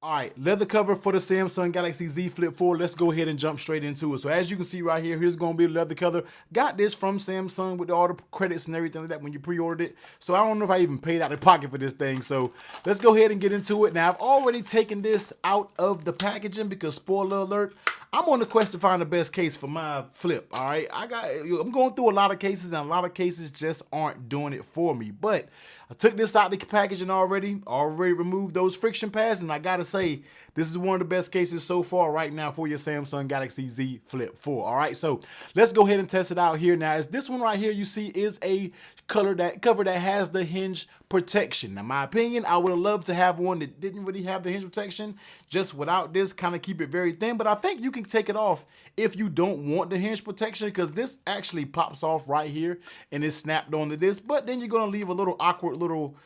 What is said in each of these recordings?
All right, leather cover for the Samsung Galaxy Z Flip 4. Let's go ahead and jump straight into it. So as you can see right here, here's going to be the leather cover. Got this from Samsung with all the credits and everything like that when you pre-ordered it. So I don't know if I even paid out of pocket for this thing. So let's go ahead and get into it. Now, I've already taken this out of the packaging because, spoiler alert, I'm on the quest to find the best case for my Flip. All right, I'm going through a lot of cases, and a lot of cases just aren't doing it for me. But I took this out the packaging already removed those friction pads, and I gotta say, this is one of the best cases so far right now for your Samsung Galaxy Z Flip 4. All right, so let's go ahead and test it out here. Now, as this one right here you see is a cover that has the hinge protection. Now, in my opinion, I would have loved to have one that didn't really have the hinge protection, just without this, kind of keep it very thin. But I think you can take it off if you don't want the hinge protection, because this actually pops off right here and is snapped onto this. But then you're gonna leave a little awkward little,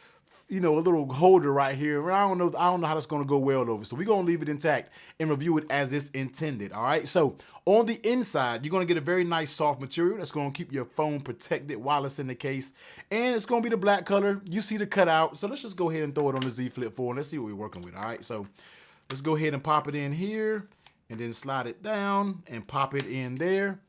a little holder right here. I don't know how that's gonna go well over. So we're gonna leave it intact and review it as it's intended. All right. So on the inside, you're gonna get a very nice soft material that's gonna keep your phone protected while it's in the case. And it's gonna be the black color. You see the cutout. So let's just go ahead and throw it on the Z Flip 4 and let's see what we're working with. All right. So let's go ahead and pop it in here and then slide it down and pop it in there.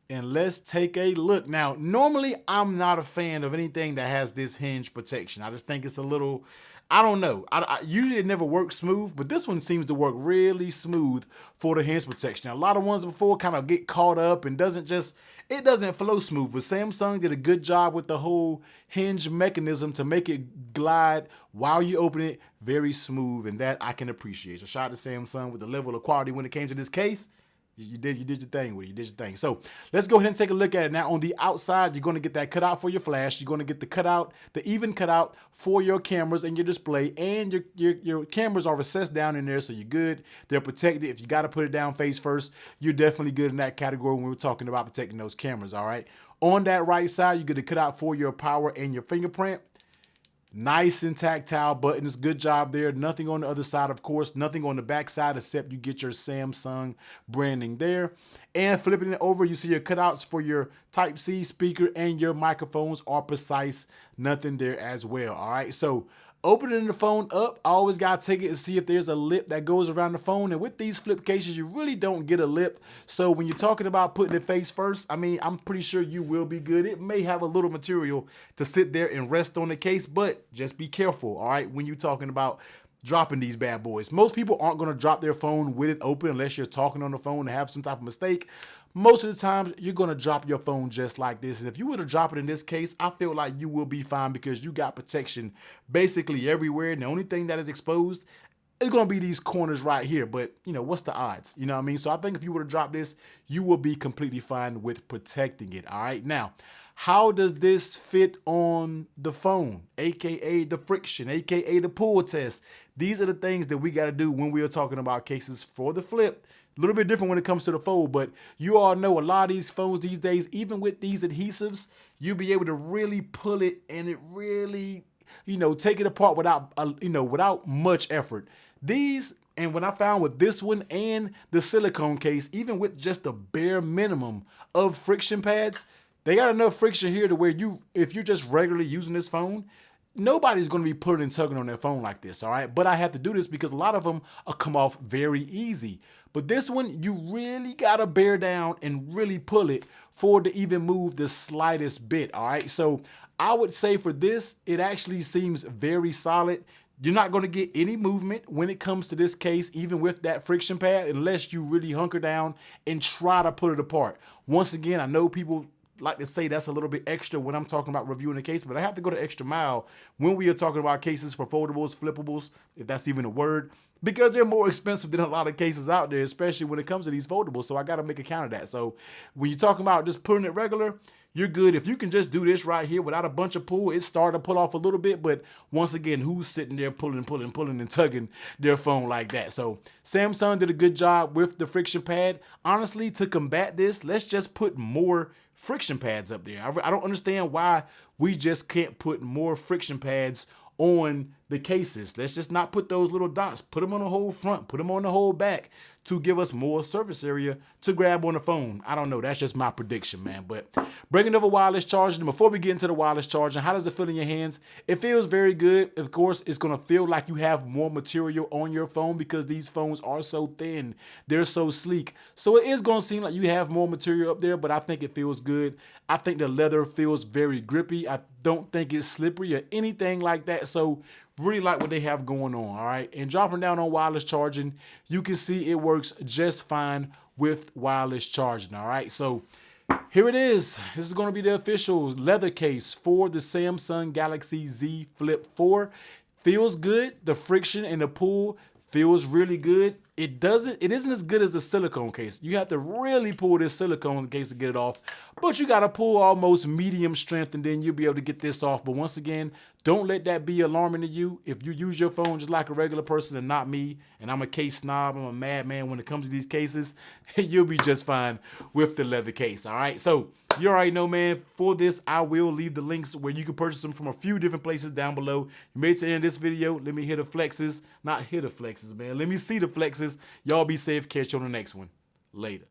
And let's take a look. Now, normally I'm not a fan of anything that has this hinge protection. I just think it's a little, I don't know. Usually it never works smooth, but this one seems to work really smooth for the hinge protection. Now, a lot of ones before kind of get caught up and it doesn't flow smooth. But Samsung did a good job with the whole hinge mechanism to make it glide while you open it very smooth, and that I can appreciate. So shout out to Samsung with the level of quality when it came to this case. You did your thing with it. You did your thing. So let's go ahead and take a look at it. Now, on the outside, you're going to get that cutout for your flash. You're going to get the even cutout for your cameras and your display. And your cameras are recessed down in there, so you're good. They're protected. If you got to put it down face first, you're definitely good in that category when we're talking about protecting those cameras, all right? On that right side, you get a cutout for your power and your fingerprint. Nice and tactile buttons. Good job there. Nothing on the other side, of course. Nothing on the back side except you get your Samsung branding there. And flipping it over, you see your cutouts for your Type-C speaker and your microphones are precise. Nothing there as well. All right. So opening the phone up, I always got to take it and see if there's a lip that goes around the phone. And with these flip cases, you really don't get a lip. So when you're talking about putting it face first, I mean, I'm pretty sure you will be good. It may have a little material to sit there and rest on the case, but just be careful, all right, when you're talking about dropping these bad boys. Most people aren't going to drop their phone with it open unless you're talking on the phone and have some type of mistake. Most of the times, you're going to drop your phone just like this. And if you were to drop it in this case, I feel like you will be fine because you got protection basically everywhere. And the only thing that is exposed is going to be these corners right here. But, what's the odds? You know what I mean? So I think if you were to drop this, you will be completely fine with protecting it. All right. Now, how does this fit on the phone, aka the friction, aka the pull test? These are the things that we got to do when we are talking about cases for the Flip. A little bit different when it comes to the fold, but you all know a lot of these phones these days, even with these adhesives, you'll be able to really pull it and it really, take it apart without much effort. These, and what I found with this one and the silicone case, even with just the bare minimum of friction pads, they got enough friction here to where if you're just regularly using this phone, nobody's going to be pulling and tugging on their phone like this, all right? But I have to do this because a lot of them come off very easy. But this one, you really got to bear down and really pull it for it to even move the slightest bit, all right? So I would say for this, it actually seems very solid. You're not going to get any movement when it comes to this case, even with that friction pad, unless you really hunker down and try to pull it apart. Once again, I know people like to say that's a little bit extra when I'm talking about reviewing a case, but I have to go the extra mile when we are talking about cases for foldables, flippables, if that's even a word, because they're more expensive than a lot of cases out there, especially when it comes to these foldables. So I got to make a count of that. So when you're talking about just putting it regular, you're good. If you can just do this right here without a bunch of pull, it's starting to pull off a little bit. But once again, who's sitting there pulling and tugging their phone like that? So Samsung did a good job with the friction pad. Honestly, to combat this, let's just put more friction pads up there. I don't understand why we just can't put more friction pads on the cases. Let's just not put those little dots. Put them on the whole front, put them on the whole back to give us more surface area to grab on the phone. I don't know. That's just my prediction, man. But bringing over wireless charging, and before we get into the wireless charging, how does it feel in your hands? It feels very good. Of course, it's going to feel like you have more material on your phone because these phones are so thin. They're so sleek. So it is going to seem like you have more material up there, but I think it feels good. I think the leather feels very grippy. I don't think it's slippery or anything like that. So really like what they have going on, all right? And dropping down on wireless charging, you can see it works just fine with wireless charging, all right? So here it is. This is going to be the official leather case for the Samsung Galaxy Z Flip 4. Feels good. The friction and the pull feels really good. It isn't as good as the silicone case. You have to really pull this silicone case to get it off, but you got to pull almost medium strength and then you'll be able to get this off. But once again, don't let that be alarming to you. If you use your phone just like a regular person and not me, and I'm a case snob, I'm a madman when it comes to these cases, you'll be just fine with the leather case, all right? So you already know, man, for this, I will leave the links where you can purchase them from a few different places down below. You made it to the end of this video. Let me hit the flexes. Not hit the flexes, man. Let me see the flexes. Y'all be safe. Catch you on the next one. Later.